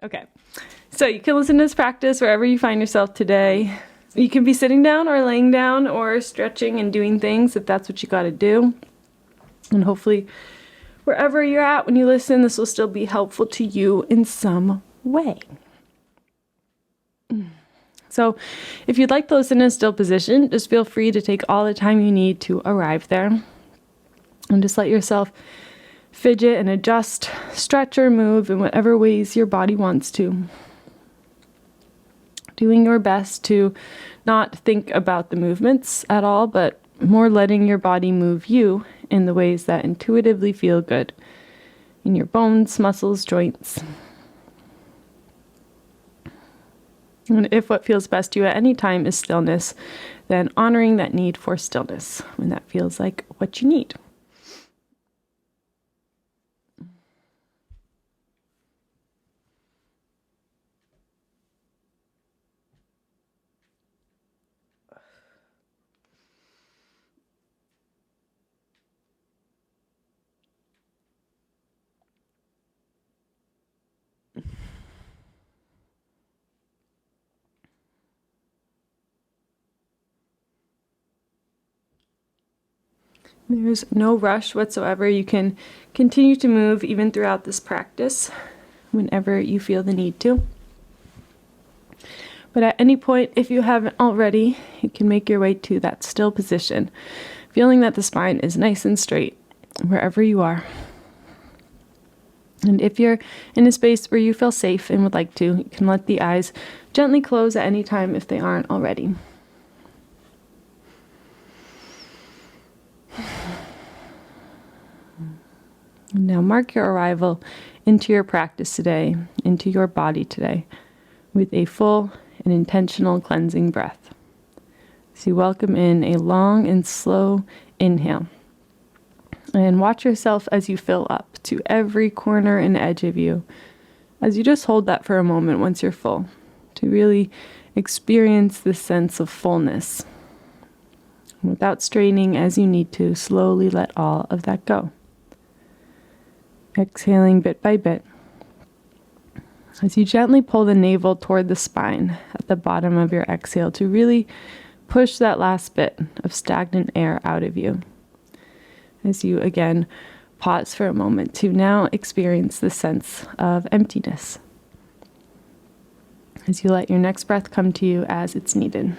Okay, so you can listen to this practice wherever you find yourself today. You can be sitting down or laying down or stretching and doing things if that's what you got to do. And hopefully wherever you're at when you listen, this will still be helpful to you in some way. So if you'd like to listen in a still position, just feel free to take all the time you need to arrive there. And just let yourself fidget and adjust, stretch or move in whatever ways your body wants to. Doing your best to not think about the movements at all, but more letting your body move you in the ways that intuitively feel good in your bones, muscles, joints. And if what feels best to you at any time is stillness, then honoring that need for stillness when that feels like what you need. There's no rush whatsoever. You can continue to move even throughout this practice whenever you feel the need to. But at any point, if you haven't already, you can make your way to that still position, feeling that the spine is nice and straight wherever you are. And if you're in a space where you feel safe and would like to, you can let the eyes gently close at any time if they aren't already. Now mark your arrival into your practice today, into your body today, with a full and intentional cleansing breath. So you welcome in a long and slow inhale. And watch yourself as you fill up to every corner and edge of you, as you just hold that for a moment once you're full, to really experience this sense of fullness. Without straining as you need to, slowly let all of that go. Exhaling bit by bit. As you gently pull the navel toward the spine at the bottom of your exhale to really push that last bit of stagnant air out of you. As you again pause for a moment to now experience the sense of emptiness. As you let your next breath come to you as it's needed.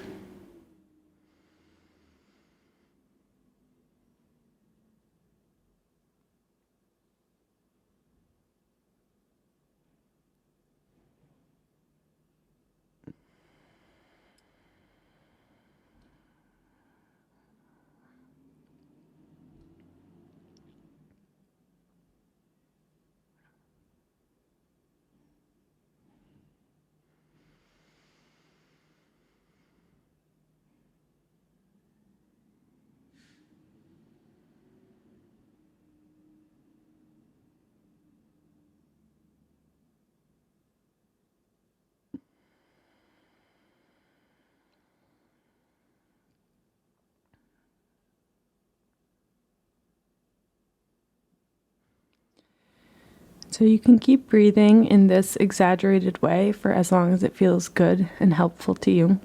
So you can keep breathing in this exaggerated way for as long as it feels good and helpful to you.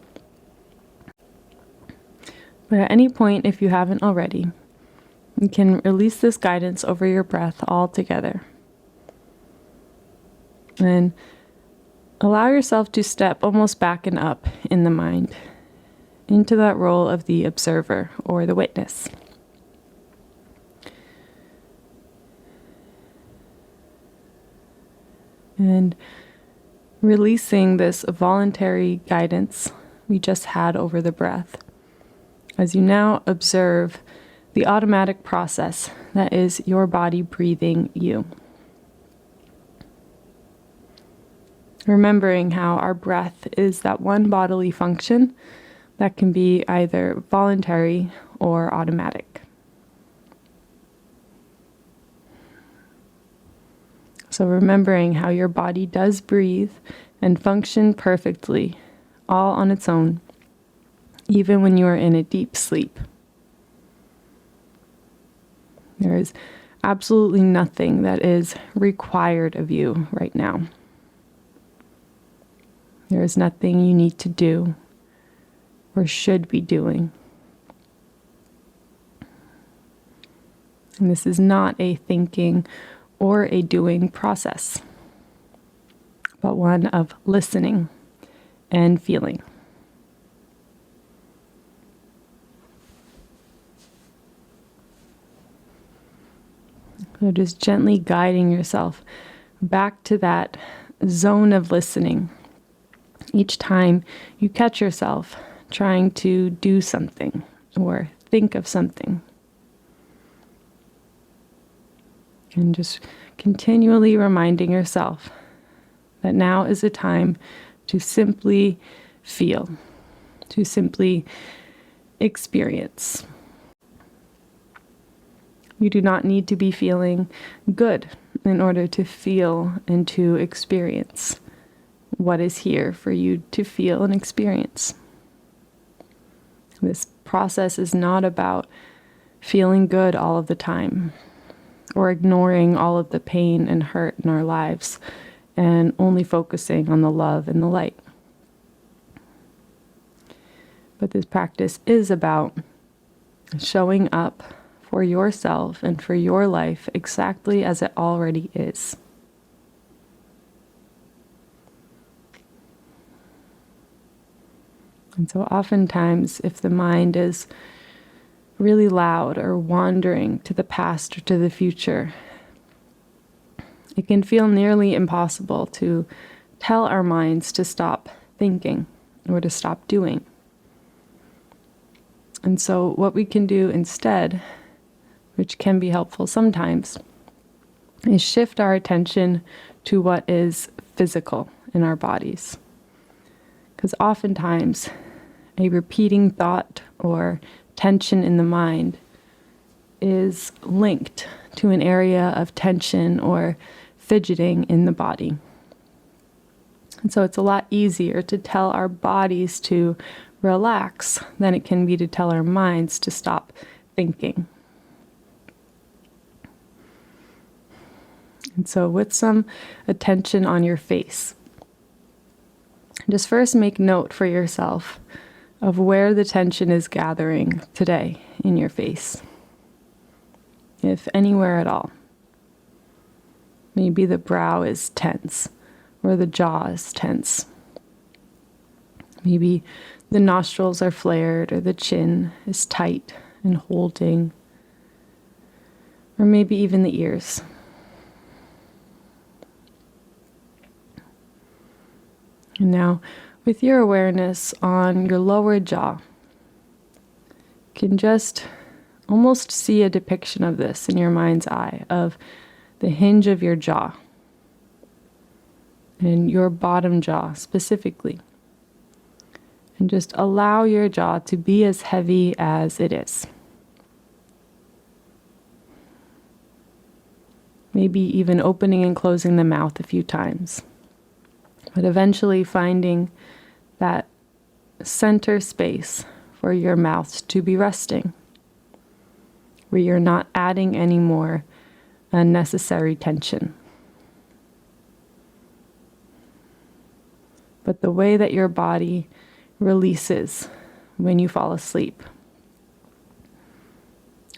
But at any point, if you haven't already, you can release this guidance over your breath altogether. And allow yourself to step almost back and up in the mind into that role of the observer or the witness. And releasing this voluntary guidance we just had over the breath as you now observe the automatic process that is your body breathing you. Remembering how our breath is that one bodily function that can be either voluntary or automatic. So remembering how your body does breathe and function perfectly, all on its own, even when you are in a deep sleep. There is absolutely nothing that is required of you right now. There is nothing you need to do or should be doing. And this is not a thinking or a doing process, but one of listening and feeling. So just gently guiding yourself back to that zone of listening each time you catch yourself trying to do something or think of something. And just continually reminding yourself that now is a time to simply feel, to simply experience. You do not need to be feeling good in order to feel and to experience what is here for you to feel and experience. This process is not about feeling good all of the time or ignoring all of the pain and hurt in our lives and only focusing on the love and the light. But this practice is about showing up for yourself and for your life exactly as it already is. And so oftentimes, if the mind is really loud or wandering to the past or to the future, it can feel nearly impossible to tell our minds to stop thinking or to stop doing. And so what we can do instead, which can be helpful sometimes, is shift our attention to what is physical in our bodies. Because oftentimes, a repeating thought or tension in the mind is linked to an area of tension or fidgeting in the body. And so it's a lot easier to tell our bodies to relax than it can be to tell our minds to stop thinking. And so with some attention on your face, just first make note for yourself of where the tension is gathering today in your face, if anywhere at all. Maybe the brow is tense or the jaw is tense. Maybe the nostrils are flared or the chin is tight and holding, or maybe even the ears. And now, with your awareness on your lower jaw, you can just almost see a depiction of this in your mind's eye, of the hinge of your jaw and your bottom jaw specifically. And just allow your jaw to be as heavy as it is. Maybe even opening and closing the mouth a few times. But eventually finding that center space for your mouth to be resting, where you're not adding any more unnecessary tension. But the way that your body releases when you fall asleep,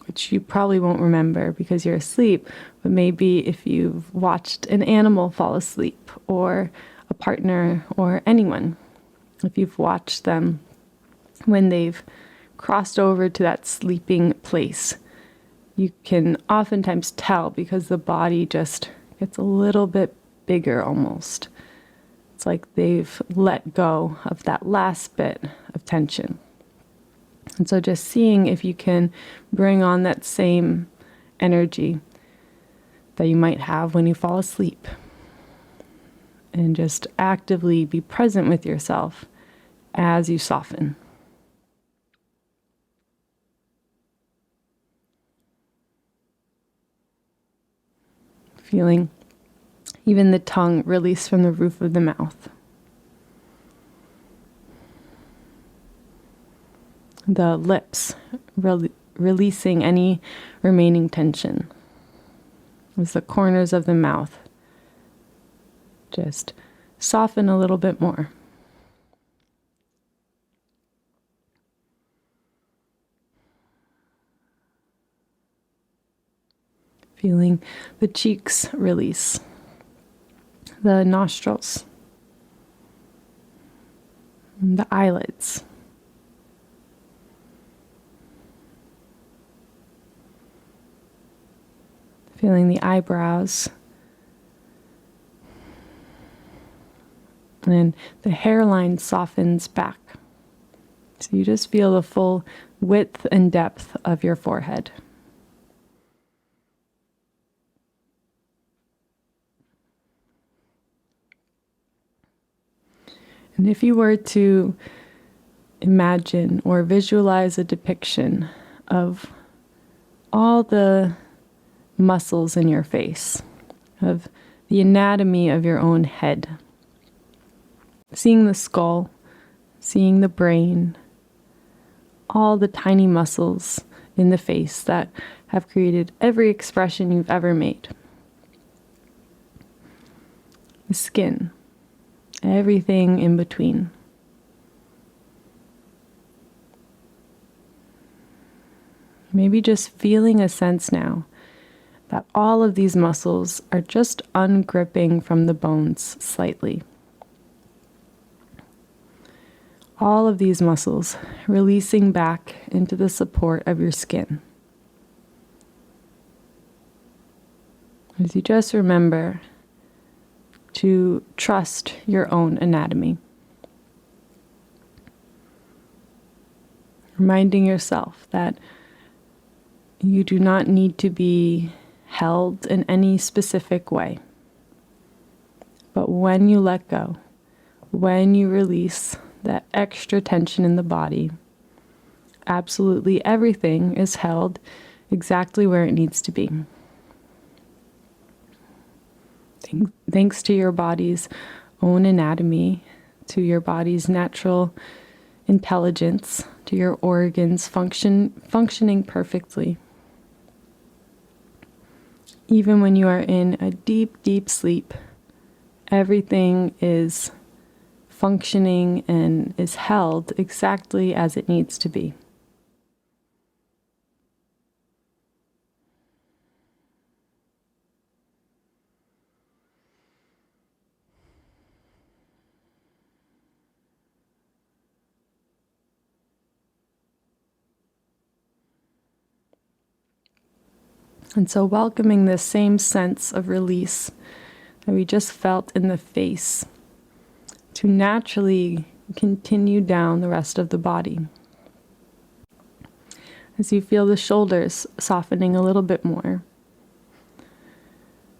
which you probably won't remember because you're asleep, but maybe if you've watched an animal fall asleep or a partner or anyone, if you've watched them when they've crossed over to that sleeping place, you can oftentimes tell because the body just gets a little bit bigger almost. It's like they've let go of that last bit of tension. And so just seeing if you can bring on that same energy that you might have when you fall asleep. And just actively be present with yourself as you soften. Feeling even the tongue release from the roof of the mouth. The lips releasing any remaining tension. As the corners of the mouth just soften a little bit more. feeling the cheeks release, the nostrils, and the eyelids. Feeling the eyebrows, and the hairline softens back. So you just feel the full width and depth of your forehead. And if you were to imagine or visualize a depiction of all the muscles in your face, of the anatomy of your own head, seeing the skull, seeing the brain, all the tiny muscles in the face that have created every expression you've ever made. The skin, everything in between. Maybe just feeling a sense now that all of these muscles are just ungripping from the bones slightly. All of these muscles releasing back into the support of your skin. As you just remember to trust your own anatomy. Reminding yourself that you do not need to be held in any specific way. But when you let go, when you release that extra tension in the body, absolutely everything is held exactly where it needs to be. Thanks to your body's own anatomy, to your body's natural intelligence, to your organs functioning perfectly. Even when you are in a deep, deep sleep, everything is functioning and is held exactly as it needs to be. And so welcoming this same sense of release that we just felt in the face to naturally continue down the rest of the body. As you feel the shoulders softening a little bit more,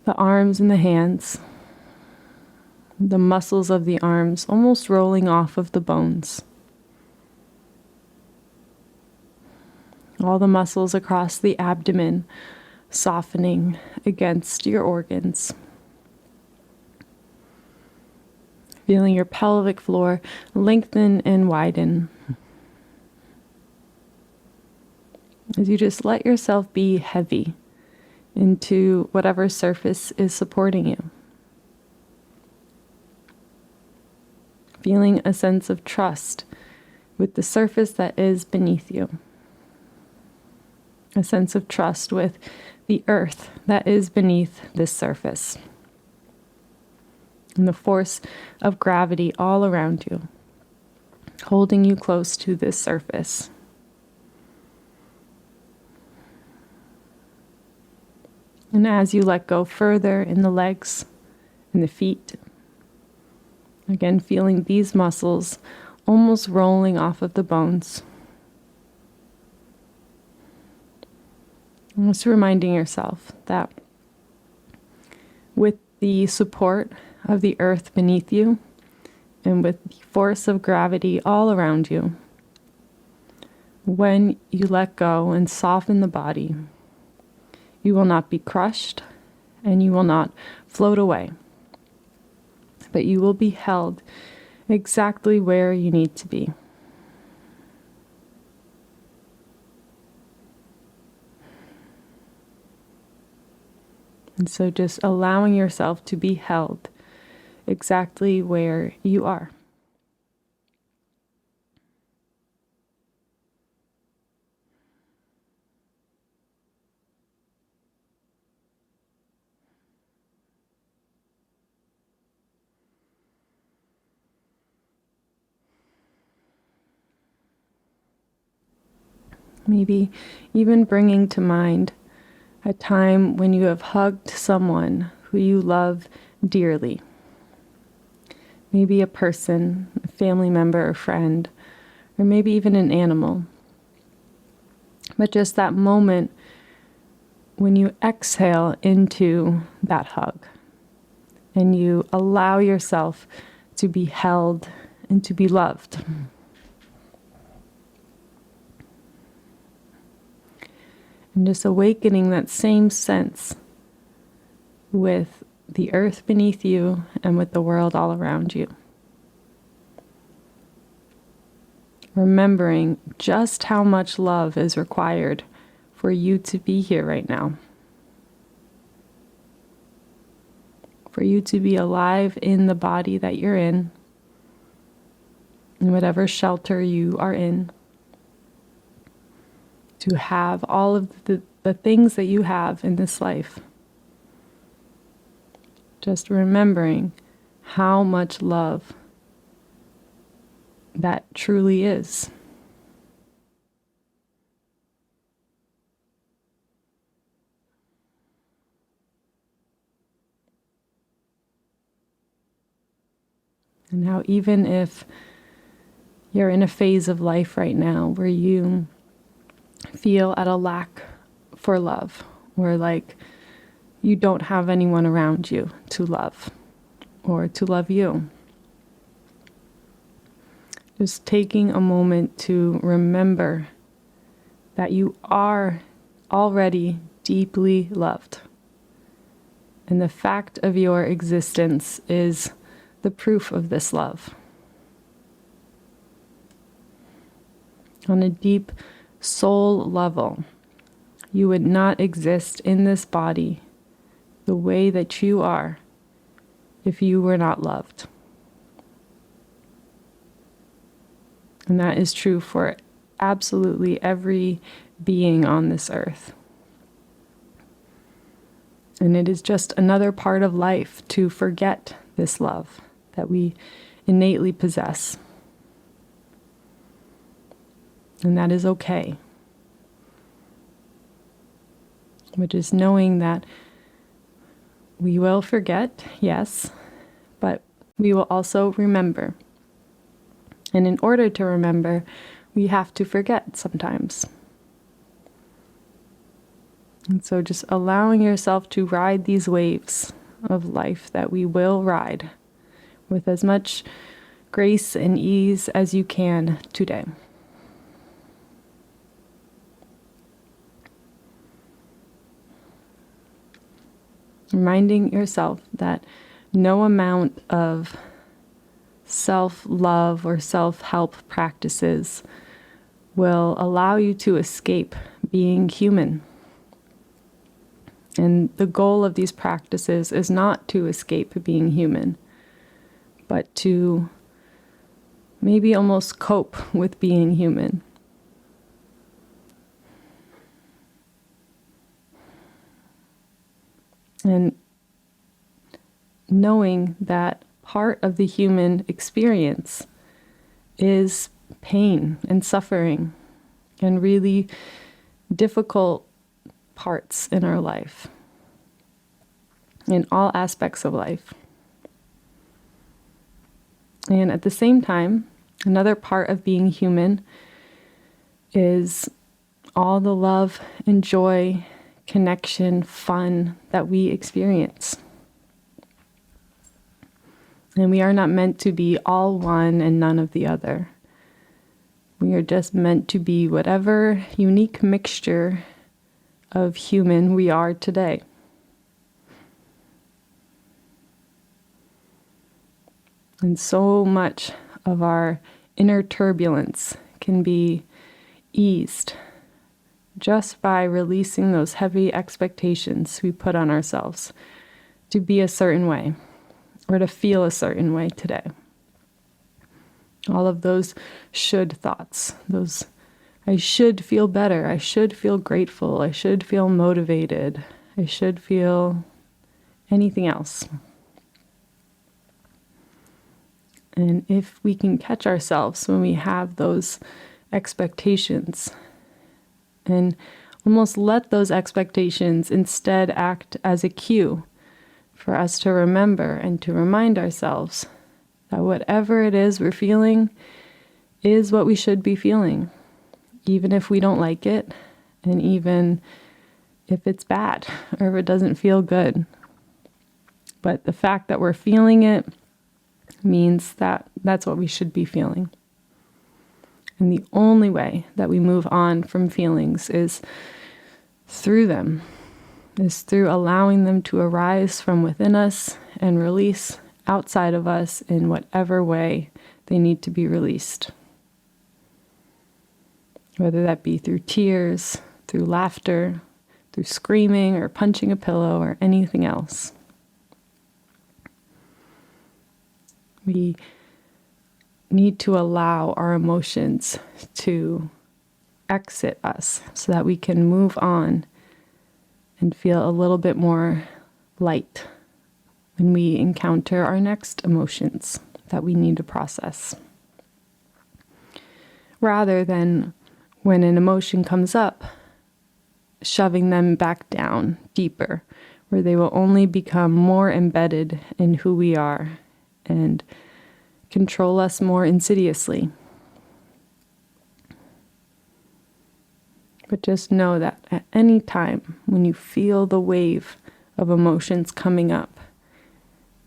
the arms and the hands, the muscles of the arms almost rolling off of the bones. All the muscles across the abdomen softening against your organs. Feeling your pelvic floor lengthen and widen. As you just let yourself be heavy into whatever surface is supporting you. Feeling a sense of trust with the surface that is beneath you. A sense of trust with the earth that is beneath this surface. And the force of gravity all around you, holding you close to this surface. And as you let go further in the legs and the feet, again feeling these muscles almost rolling off of the bones. Just reminding yourself that with the support of the earth beneath you and with the force of gravity all around you, when you let go and soften the body, you will not be crushed and you will not float away, but you will be held exactly where you need to be. And so just allowing yourself to be held exactly where you are. Maybe even bringing to mind a time when you have hugged someone who you love dearly. Maybe a person, a family member or friend, or maybe even an animal. But just that moment when you exhale into that hug and you allow yourself to be held and to be loved. And just awakening that same sense with the earth beneath you and with the world all around you. Remembering just how much love is required for you to be here right now. For you to be alive in the body that you're in whatever shelter you are in. To have all of the things that you have in this life. Just remembering how much love that truly is. And how even if you're in a phase of life right now where you feel at a lack for love, or like you don't have anyone around you to love or to love you. Just taking a moment to remember that you are already deeply loved. And the fact of your existence is the proof of this love. On a deep soul level, you would not exist in this body the way that you are if you were not loved. And that is true for absolutely every being on this earth. And it is just another part of life to forget this love that we innately possess. And that is okay. Which is knowing that we will forget, yes, but we will also remember. And in order to remember, we have to forget sometimes. And so just allowing yourself to ride these waves of life that we will ride with as much grace and ease as you can today. Reminding yourself that no amount of self-love or self-help practices will allow you to escape being human. And the goal of these practices is not to escape being human, but to maybe almost cope with being human. And knowing that part of the human experience is pain and suffering and really difficult parts in our life, in all aspects of life. And at the same time, another part of being human is all the love and joy, connection, fun that we experience. And we are not meant to be all one and none of the other. We are just meant to be whatever unique mixture of human we are today. And so much of our inner turbulence can be eased just by releasing those heavy expectations we put on ourselves to be a certain way or to feel a certain way today. All of those should thoughts, those I should feel better, I should feel grateful, I should feel motivated, I should feel anything else. And if we can catch ourselves when we have those expectations and almost let those expectations instead act as a cue for us to remember and to remind ourselves that whatever it is we're feeling is what we should be feeling, even if we don't like it, and even if it's bad or if it doesn't feel good. But the fact that we're feeling it means that that's what we should be feeling. And the only way that we move on from feelings is through them, is through allowing them to arise from within us and release outside of us in whatever way they need to be released. Whether that be through tears, through laughter, through screaming or punching a pillow or anything else. We need to allow our emotions to exit us so that we can move on and feel a little bit more light when we encounter our next emotions that we need to process. Rather than when an emotion comes up, shoving them back down deeper, where they will only become more embedded in who we are and control us more insidiously. But just know that at any time when you feel the wave of emotions coming up,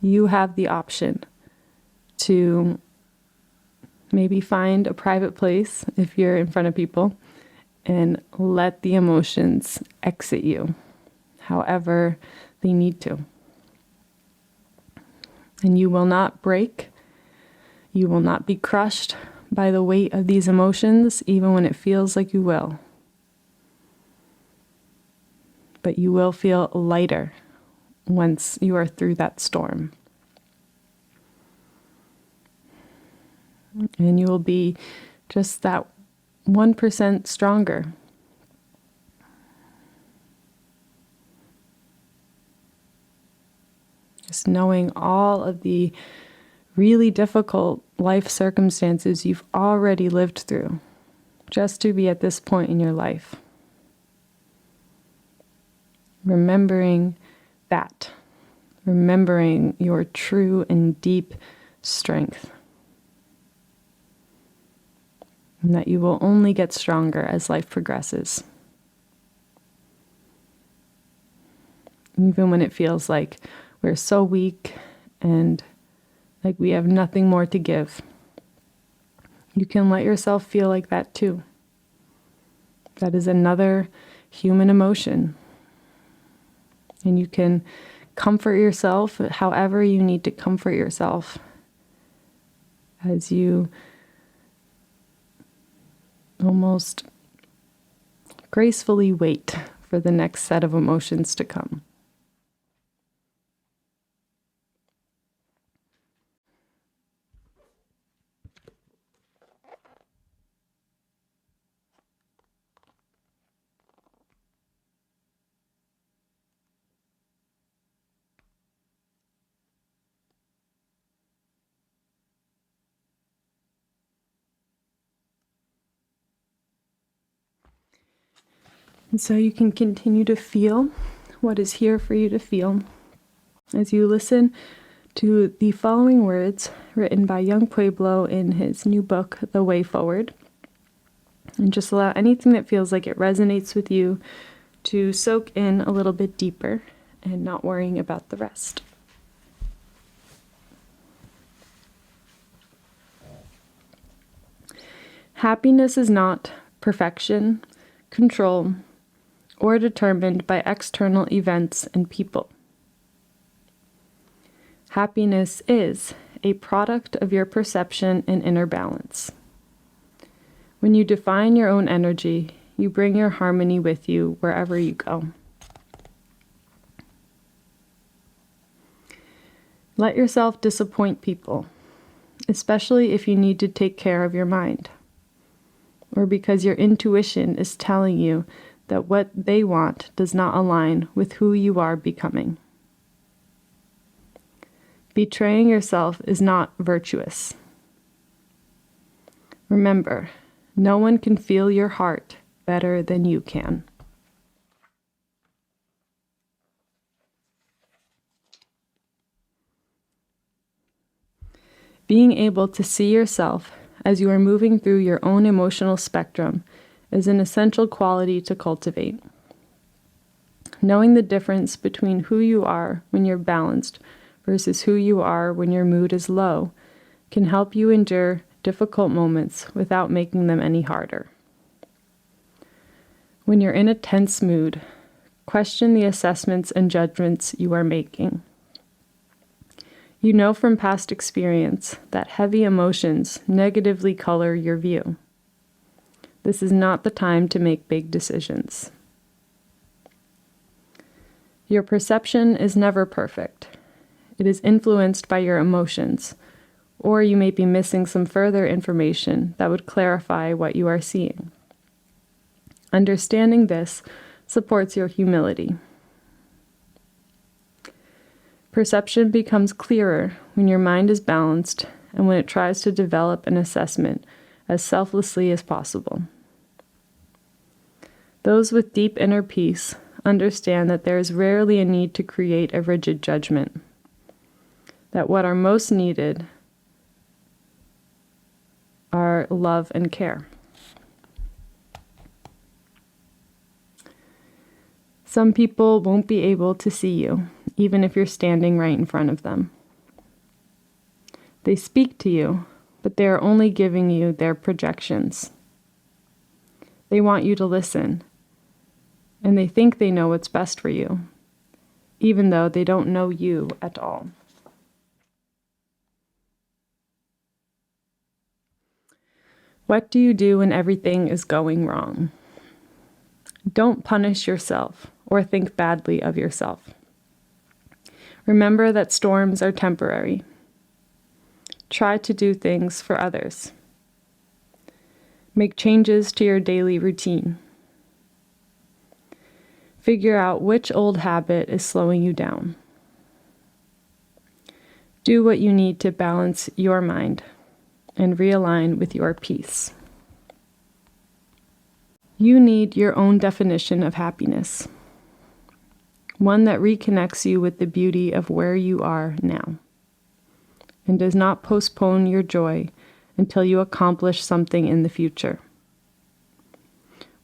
you have the option to maybe find a private place if you're in front of people and let the emotions exit you however they need to. And you will not break. You will not be crushed by the weight of these emotions, even when it feels like you will. But you will feel lighter once you are through that storm. And you will be just that 1% stronger. Just knowing all of the really difficult life circumstances you've already lived through, just to be at this point in your life. Remembering that. Remembering your true and deep strength. And that you will only get stronger as life progresses. Even when it feels like we're so weak and like we have nothing more to give. You can let yourself feel like that too. That is another human emotion. And you can comfort yourself however you need to comfort yourself as you almost gracefully wait for the next set of emotions to come. And so you can continue to feel what is here for you to feel as you listen to the following words written by young Pueblo in his new book, The Way Forward. And just allow anything that feels like it resonates with you to soak in a little bit deeper and not worrying about the rest. Happiness is not perfection, control, or determined by external events and people. Happiness is a product of your perception and inner balance. When you define your own energy, you bring your harmony with you wherever you go. Let yourself disappoint people, especially if you need to take care of your mind, or because your intuition is telling you that what they want does not align with who you are becoming. Betraying yourself is not virtuous. Remember, no one can feel your heart better than you can. Being able to see yourself as you are moving through your own emotional spectrum is an essential quality to cultivate. Knowing the difference between who you are when you're balanced versus who you are when your mood is low can help you endure difficult moments without making them any harder. When you're in a tense mood, question the assessments and judgments you are making. You know from past experience that heavy emotions negatively color your view. This is not the time to make big decisions. Your perception is never perfect. It is influenced by your emotions, or you may be missing some further information that would clarify what you are seeing. Understanding this supports your humility. Perception becomes clearer when your mind is balanced and when it tries to develop an assessment as selflessly as possible. Those with deep inner peace understand that there is rarely a need to create a rigid judgment, that what are most needed are love and care. Some people won't be able to see you, even if you're standing right in front of them. They speak to you, but they are only giving you their projections. They want you to listen, and they think they know what's best for you, even though they don't know you at all. What do you do when everything is going wrong? Don't punish yourself or think badly of yourself. Remember that storms are temporary. Try to do things for others. Make changes to your daily routine. Figure out which old habit is slowing you down. Do what you need to balance your mind and realign with your peace. You need your own definition of happiness, one that reconnects you with the beauty of where you are now, and does not postpone your joy until you accomplish something in the future.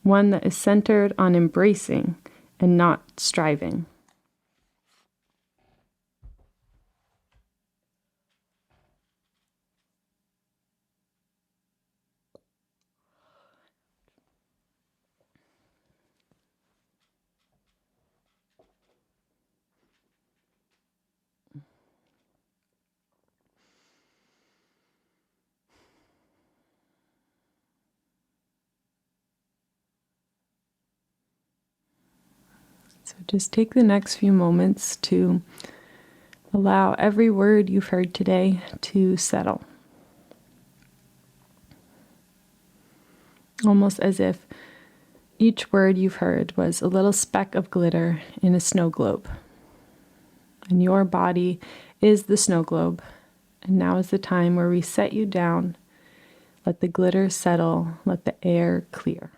One that is centered on embracing and not striving. So just take the next few moments to allow every word you've heard today to settle. Almost as if each word you've heard was a little speck of glitter in a snow globe. And your body is the snow globe. And now is the time where we set you down. Let the glitter settle. Let the air clear.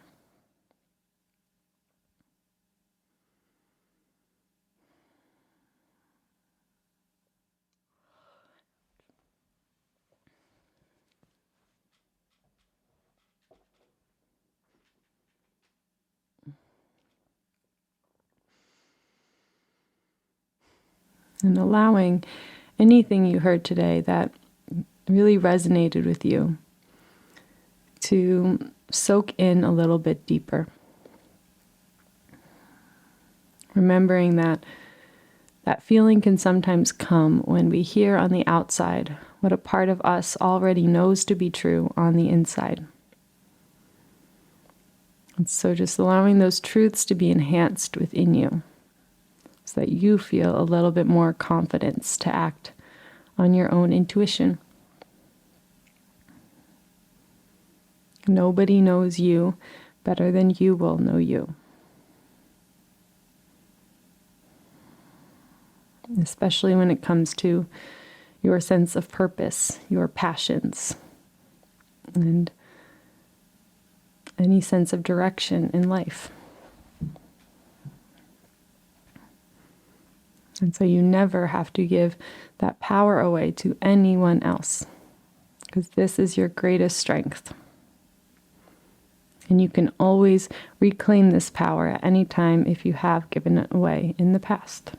And allowing anything you heard today that really resonated with you to soak in a little bit deeper. Remembering that that feeling can sometimes come when we hear on the outside what a part of us already knows to be true on the inside. And so just allowing those truths to be enhanced within you, so that you feel a little bit more confidence to act on your own intuition. Nobody knows you better than you will know you. Especially when it comes to your sense of purpose, your passions, and any sense of direction in life. And so you never have to give that power away to anyone else, because this is your greatest strength. And you can always reclaim this power at any time if you have given it away in the past.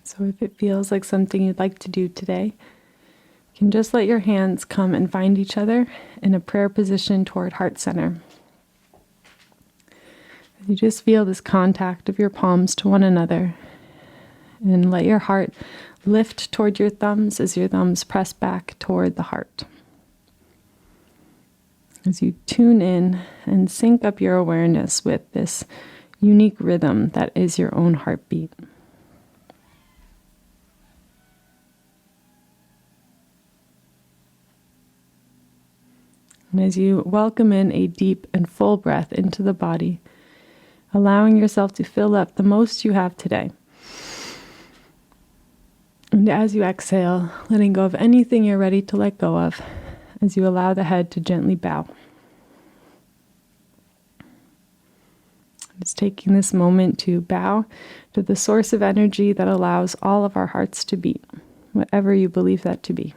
So if it feels like something you'd like to do today, you can just let your hands come and find each other in a prayer position toward heart center. You just feel this contact of your palms to one another, and let your heart lift toward your thumbs as your thumbs press back toward the heart. As you tune in and sync up your awareness with this unique rhythm that is your own heartbeat. And as you welcome in a deep and full breath into the body, allowing yourself to fill up the most you have today. And as you exhale, letting go of anything you're ready to let go of, as you allow the head to gently bow. Just taking this moment to bow to the source of energy that allows all of our hearts to beat, whatever you believe that to be.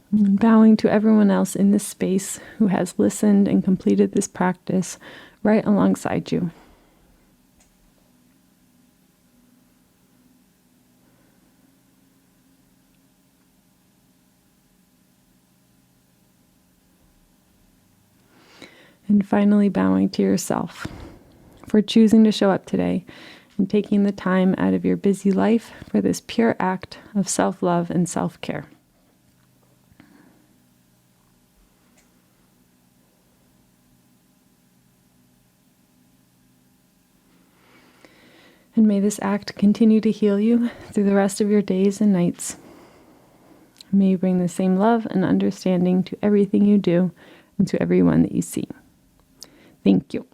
And bowing to everyone else in this space who has listened and completed this practice right alongside you. And finally, bowing to yourself for choosing to show up today and taking the time out of your busy life for this pure act of self-love and self-care. And may this act continue to heal you through the rest of your days and nights. May you bring the same love and understanding to everything you do and to everyone that you see. Thank you.